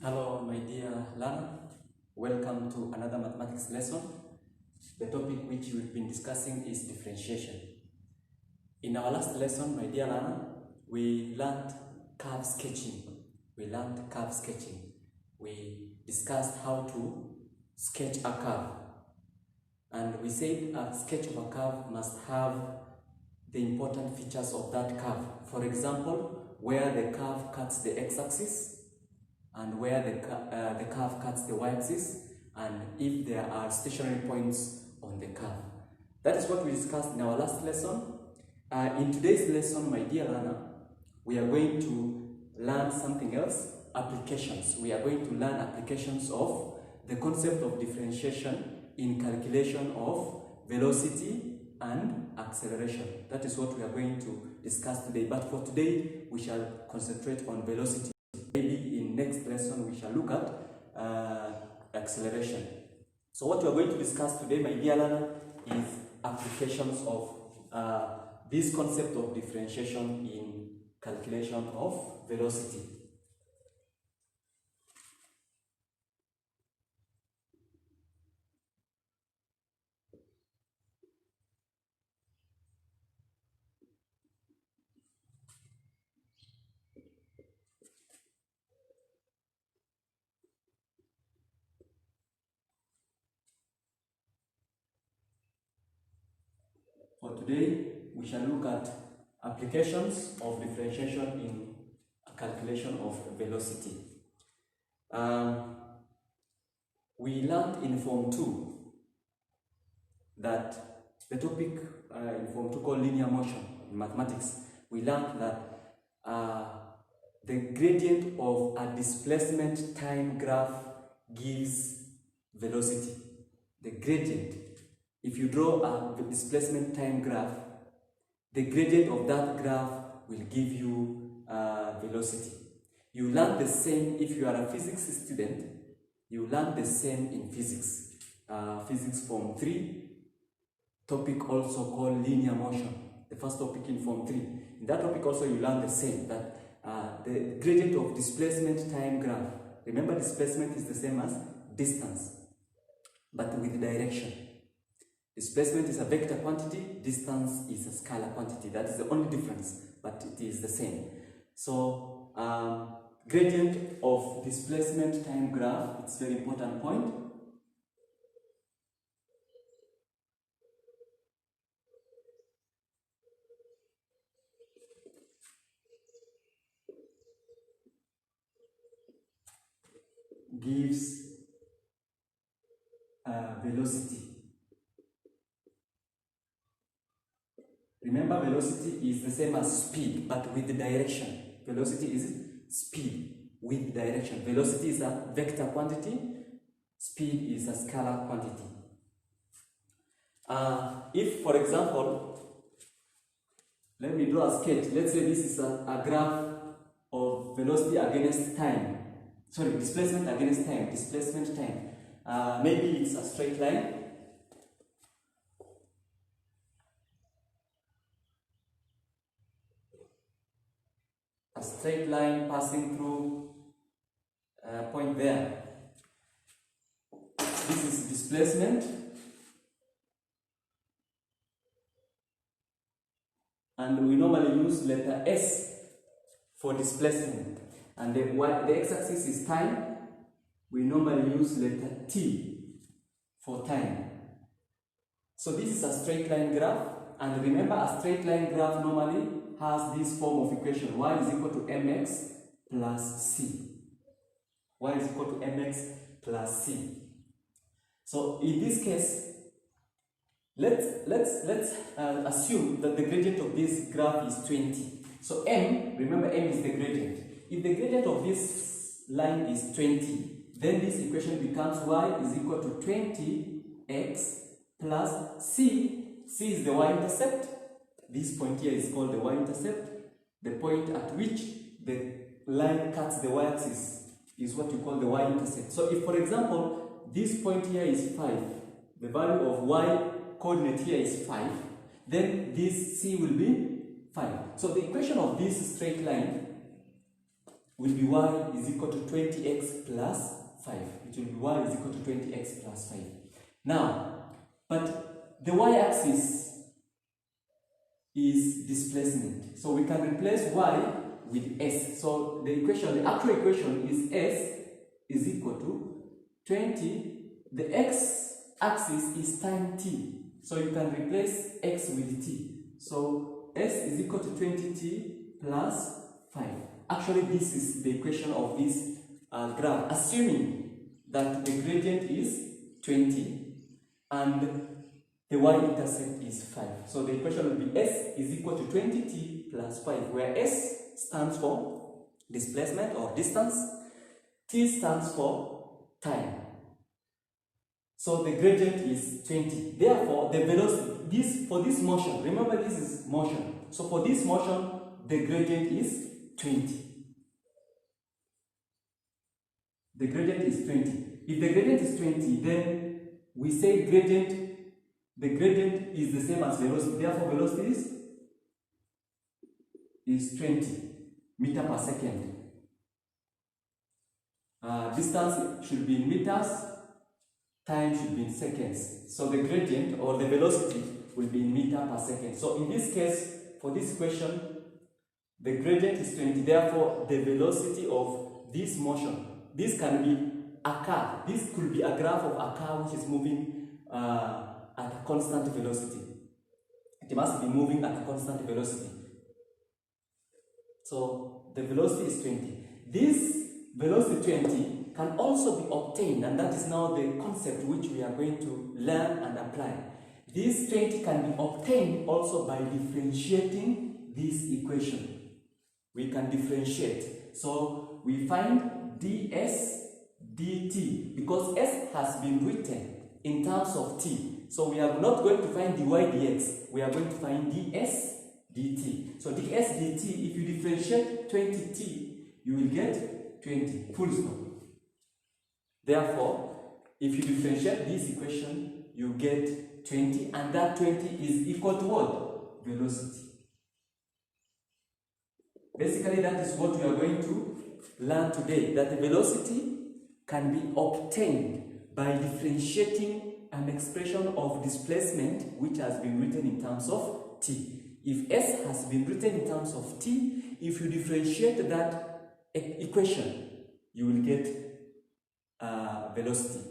Hello, my dear learner. Welcome to another mathematics lesson. The topic which we've been discussing is differentiation. In our last lesson, my dear learner, we learned curve sketching. We discussed how to sketch a curve. And we said a sketch of a curve must have the important features of that curve. For example, where the curve cuts the x-axis, and where the curve cuts the y-axis, and if there are stationary points on the curve. That is what we discussed in our last lesson. In today's lesson, my dear learner, we are going to learn something else, applications. We are going to learn applications of the concept of differentiation in calculation of velocity and acceleration. That is what we are going to discuss today. But for today, we shall concentrate on velocity. Maybe in next lesson we shall look at acceleration. So what we are going to discuss today, my dear learner, is applications of this concept of differentiation in calculation of velocity. For today, we shall look at applications of differentiation in calculation of velocity. We learned in Form 2 that the topic in Form 2 called linear motion in mathematics, we learned that the gradient of a displacement time graph gives velocity. The gradient, if you draw a displacement time graph, the gradient of that graph will give you velocity. You learn the same if you are a physics student. You learn the same in physics. Physics Form 3, topic also called linear motion. The first topic in Form 3. In that topic also you learn the same, that the gradient of displacement time graph. Remember, displacement is the same as distance, but with direction. Displacement is a vector quantity, distance is a scalar quantity. That is the only difference, but it is the same. So, gradient of displacement time graph, it's a very important point. Gives velocity. Remember, velocity is the same as speed, but with the direction. Velocity is speed with direction. Velocity is a vector quantity, speed is a scalar quantity. If, for example, let me draw a sketch. Let's say this is a graph of velocity against time. Sorry, displacement against time. Displacement time. Maybe it's a straight line. A straight line passing through a point there. This is displacement, and we normally use letter S for displacement, and the x-axis is time. We normally use letter T for time. So this is a straight line graph, and remember, a straight line graph normally has this form of equation: y is equal to mx plus c. Y is equal to mx plus c. So in this case, let's assume that the gradient of this graph is 20. So m, remember, m is the gradient. If the gradient of this line is 20, then this equation becomes y is equal to 20x plus c. C is the y-intercept. This point here is called the y-intercept. The point at which the line cuts the y-axis is what you call the y-intercept. So if, for example, this point here is 5, the value of y coordinate here is 5, then this c will be 5. So the equation of this straight line will be y is equal to 20x plus 5. It will be y is equal to 20x plus 5. Now, but the y-axis is displacement. So we can replace y with s. So the equation, the actual equation is s is equal to 20. The x-axis is time t. So you can replace x with t. So s is equal to 20t plus 5. Actually, this is the equation of this graph, assuming that the gradient is 20 and the y-intercept is 5. So the equation will be s is equal to 20t plus 5, where s stands for displacement or distance, t stands for time. So the gradient is 20. Therefore, the velocity, for this motion, remember this is motion. So for this motion, the gradient is 20. The gradient is 20. If the gradient is 20, then we say the gradient is the same as velocity. Therefore, velocity is 20 meter per second. Distance should be in meters, time should be in seconds. So the gradient or the velocity will be in meter per second. So in this case, for this equation, the gradient is 20. Therefore, the velocity of this motion, this can be a car. This could be a graph of a car which is moving at a constant velocity. It must be moving at a constant velocity. So the velocity is 20. This velocity 20 can also be obtained, and that is now the concept which we are going to learn and apply. This 20 can be obtained also by differentiating this equation. We can differentiate. So we find ds dt, because s has been written in terms of t. So we are not going to find dy dx, we are going to find ds dt. So ds dt, if you differentiate 20t, you will get 20, full stop. Therefore, if you differentiate this equation, you get 20, and that 20 is equal to what? Velocity. Basically, that is what we are going to learn today, that the velocity can be obtained by differentiating an expression of displacement which has been written in terms of t. If s has been written in terms of t, if you differentiate that equation, you will get velocity.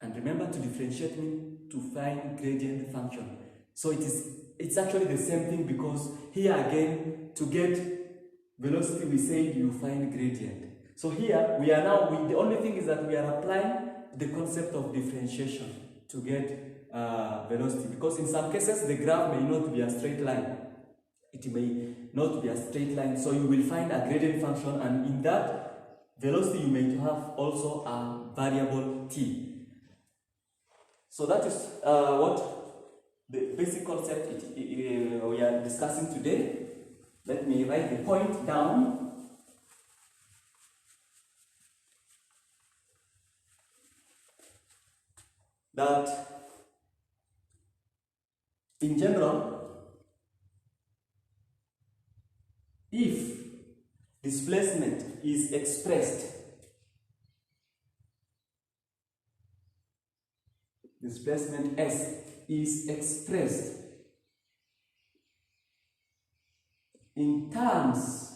And remember, to differentiate means to find gradient function. So it's actually the same thing, because here again, to get velocity, we say you find gradient. So here we are now, the only thing is that we are applying the concept of differentiation to get velocity, because in some cases the graph may not be a straight line. It may not be a straight line, so you will find a gradient function, and in that velocity you may have also a variable t. So that is what the basic concept we are discussing today. Let me write the point down. That in general, if displacement is expressed, displacement s is expressed in terms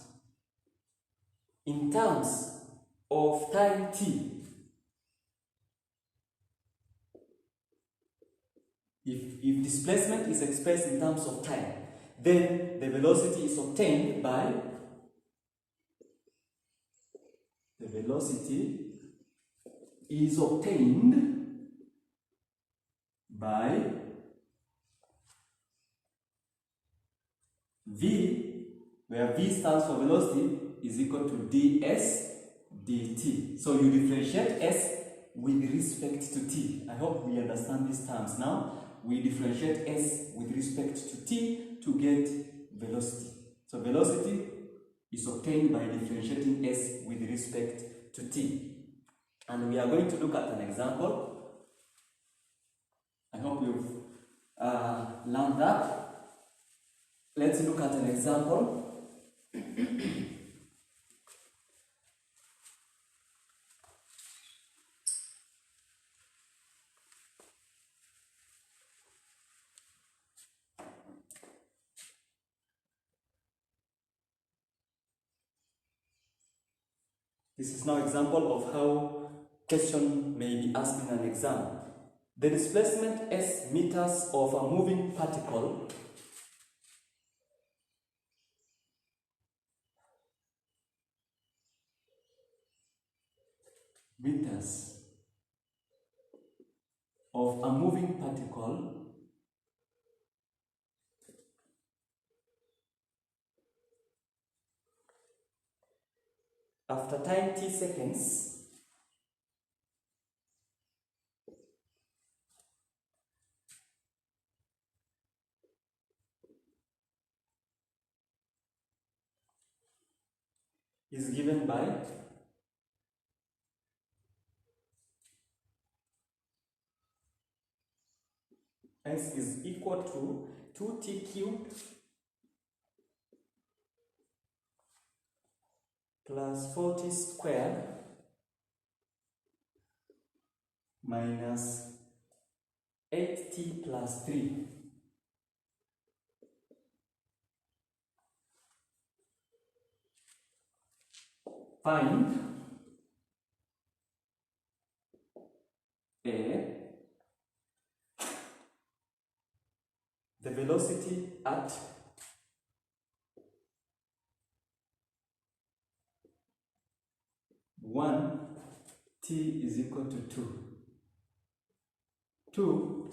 of time t, if displacement is expressed in terms of time, then the velocity is obtained by v, where v stands for velocity, is equal to ds dt. So you differentiate s with respect to t. I hope we understand these terms now. We differentiate s with respect to t to get velocity. So velocity is obtained by differentiating s with respect to t. And we are going to look at an example. I hope you've learned that. Let's look at an example. This is now an example of how question may be asked in an exam. The displacement s meters of a moving particle after time t seconds is given by s is equal to 2t cubed plus 4t squared minus 8t plus 3. Find the velocity at one t is equal to 2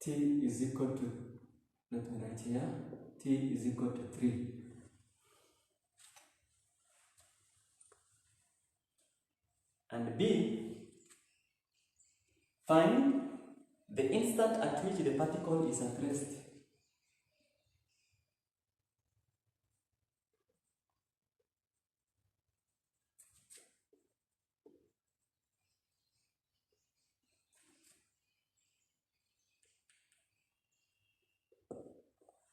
t is equal to, let me write here, t is equal to 3. And B, find the instant at which the particle is at rest.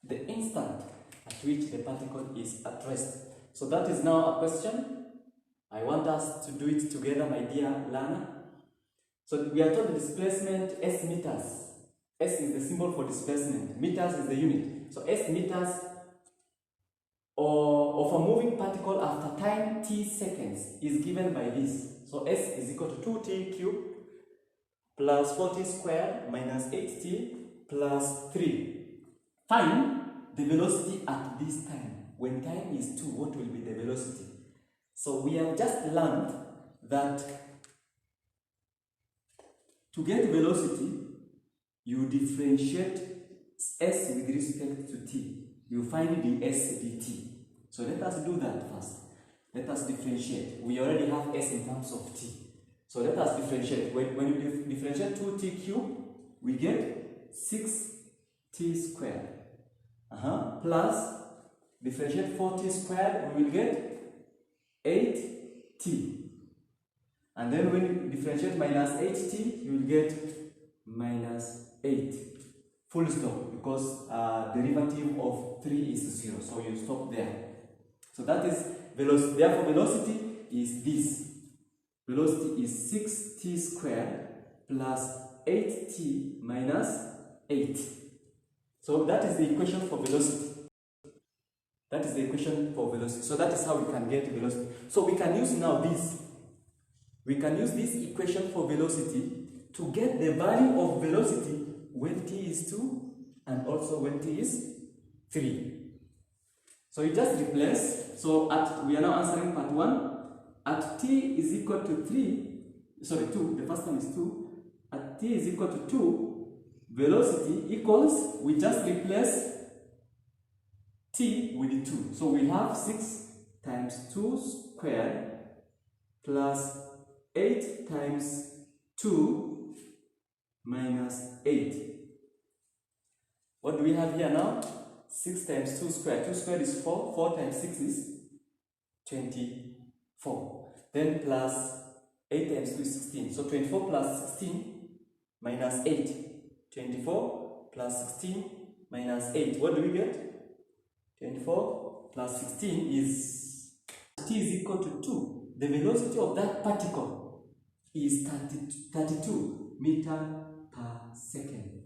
The instant at which the particle is at rest. So that is now a question. I want us to do it together, my dear learner. So we are told the displacement s meters. S is the symbol for displacement. Meters is the unit. So s meters of a moving particle after time t seconds is given by this. So s is equal to 2t cubed plus 4t squared minus 8t plus 3. Find the velocity at this time. When time is 2, what will be the velocity? So we have just learned that to get velocity, you differentiate s with respect to t. You find the s dt. So let us do that first. Let us differentiate. We already have s in terms of t. So let us differentiate. When you differentiate 2t cubed, we get 6t squared. Plus differentiate 4t squared, we will get 8t. And then when you differentiate minus 8t, you will get minus 8. Full stop, because derivative of 3 is 0. So you stop there. So that is velocity. Therefore, velocity is this. Velocity is 6t squared plus 8t minus 8. So that is the equation for velocity. That is the equation for velocity. So that is how we can get velocity. So we can use now this. We can use this equation for velocity to get the value of velocity when t is 2 and also when t is 3. So you just replace. So we are now answering part 1. At t is equal to 2, the first one is 2. At t is equal to 2, velocity equals, we just replace t with 2. So we have 6 times 2 squared plus 8 times 2 minus 8. What do we have here now? 6 times 2 squared. 2 squared is 4. 4 times 6 is 24. Then plus 8 times 2 is 16. So 24 plus 16 minus 8. 24 plus 16 minus 8. What do we get? 24 plus 16 is t is equal to 2. The velocity of that particle is 32 meter per second.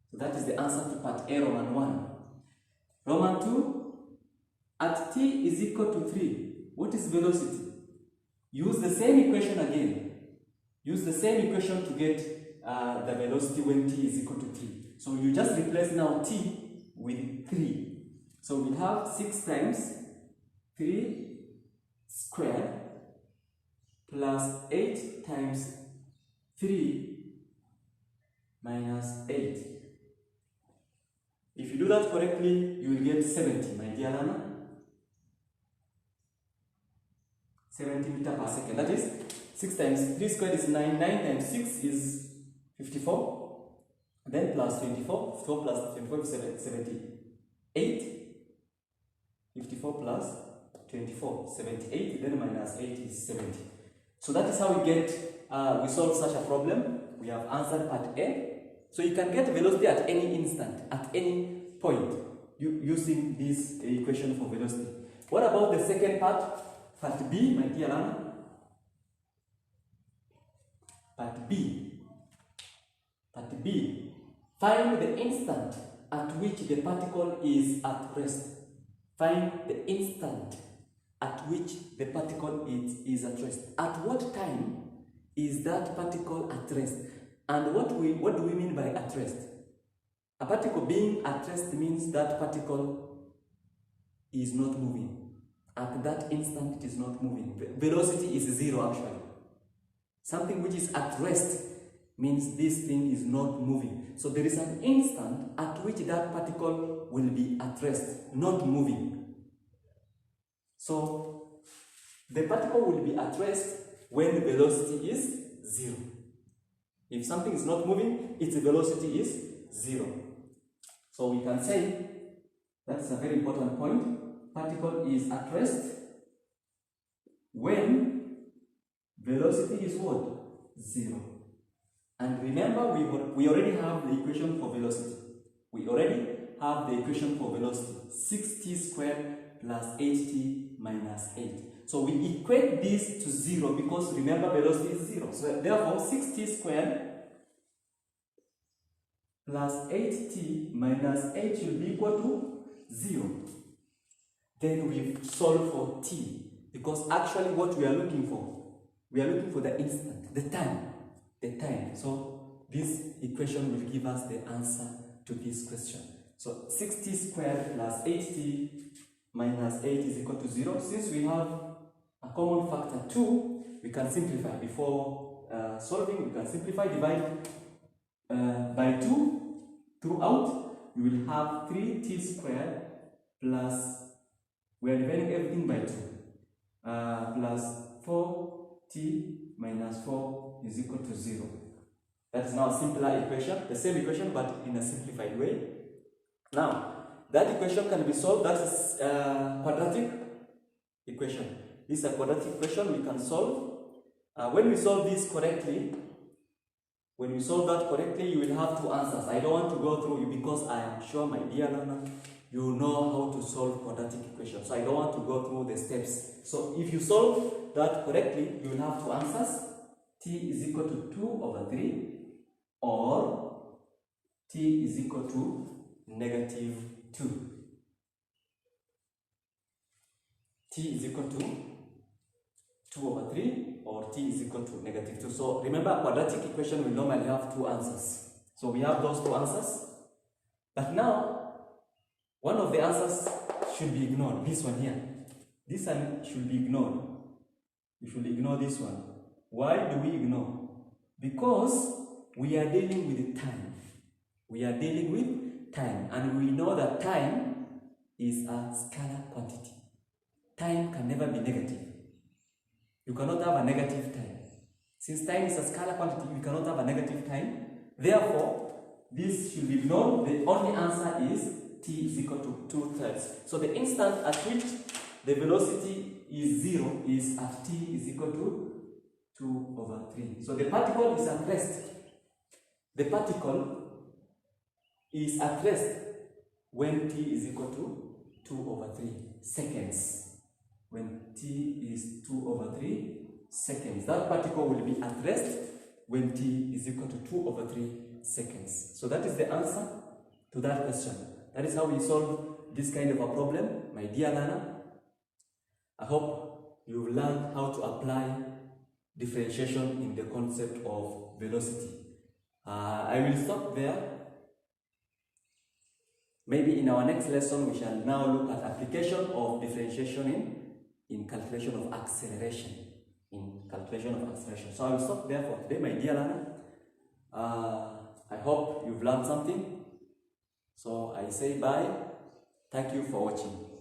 So that is the answer to part A, Roman 1. Roman 2, at t is equal to 3, What is velocity? Use the same equation again. Use the same equation to get the velocity when t is equal to 3. So you just replace now t with 3. So we have 6 times 3 squared plus 8 times 3 minus 8. If you do that correctly, you will get 70, my dear Lana. 70 meters per second. That is 6 times 3 squared is 9. 9 times 6 is 54. Then plus 24. 4 plus 24 is 78. 54 plus 24, 78. Then minus 8 is 70. So that is how we get, we solve such a problem. We have answered part A. So you can get velocity at any instant, at any point, using this equation for velocity. What about the second part? Part B, my dear Lana. Part B. Part B. Find the instant at which the particle is at rest. Find the instant at which the particle is at rest. At what time is that particle at rest? And what do we mean by at rest? A particle being at rest means that particle is not moving. At that instant, it is not moving. Velocity is 0 actually. Something which is at rest means this thing is not moving. So there is an instant at which that particle will be at rest, not moving. So the particle will be at rest when the velocity is 0. If something is not moving, its velocity is 0. So we can say, that's a very important point, particle is at rest when velocity is what? 0. And remember, we already have the equation for velocity. We already have the equation for velocity. 6t squared plus 8t minus 8. So we equate this to 0 because remember velocity is 0. So therefore 6t squared plus 8t minus 8 will be equal to 0. Then we solve for t because actually what we are looking for the instant, the time. So this equation will give us the answer to this question. So 6t squared plus 8t minus 8 is equal to 0. Since we have a common factor 2, we can simplify. Before solving, we can simplify, divide by 2 throughout. You will have 3t squared plus, we are dividing everything by 2, plus 4t minus 4 is equal to 0. That is now a simpler equation, the same equation but in a simplified way. Now, that equation can be solved. That is a quadratic equation. This is a quadratic equation we can solve. When we solve this correctly, when you solve that correctly, you will have 2 answers. I don't want to go through it because I am sure, my dear learner, you know how to solve quadratic equations. So I don't want to go through the steps. So if you solve that correctly, you will have 2 answers. T is equal to 2 over 3 or T is equal to negative 2. T is equal to 2 over 3 or T is equal to negative 2. So remember, a quadratic equation will normally have 2 answers. So we have those 2 answers. But now, one of the answers should be ignored. This one here. This one should be ignored. You should ignore this one. Why do we ignore? Because we are dealing with time. We are dealing with time. And we know that time is a scalar quantity. Time can never be negative. You cannot have a negative time. Since time is a scalar quantity, you cannot have a negative time. Therefore, this should be ignored. The only answer is T is equal to 2/3. So the instant at which the velocity is 0 is at T is equal to 2 over 3. So the particle is at rest. The particle is at rest when T is equal to 2 over 3 seconds. When T is 2 over 3 seconds. That particle will be at rest when T is equal to 2 over 3 seconds. So that is the answer to that question. That is how we solve this kind of a problem, my dear learner. I hope you've learned how to apply differentiation in the concept of velocity. I will stop there. Maybe in our next lesson, we shall now look at application of differentiation in calculation of acceleration. So I will stop there for today, my dear learner. I hope you've learned something. So I say bye. Thank you for watching.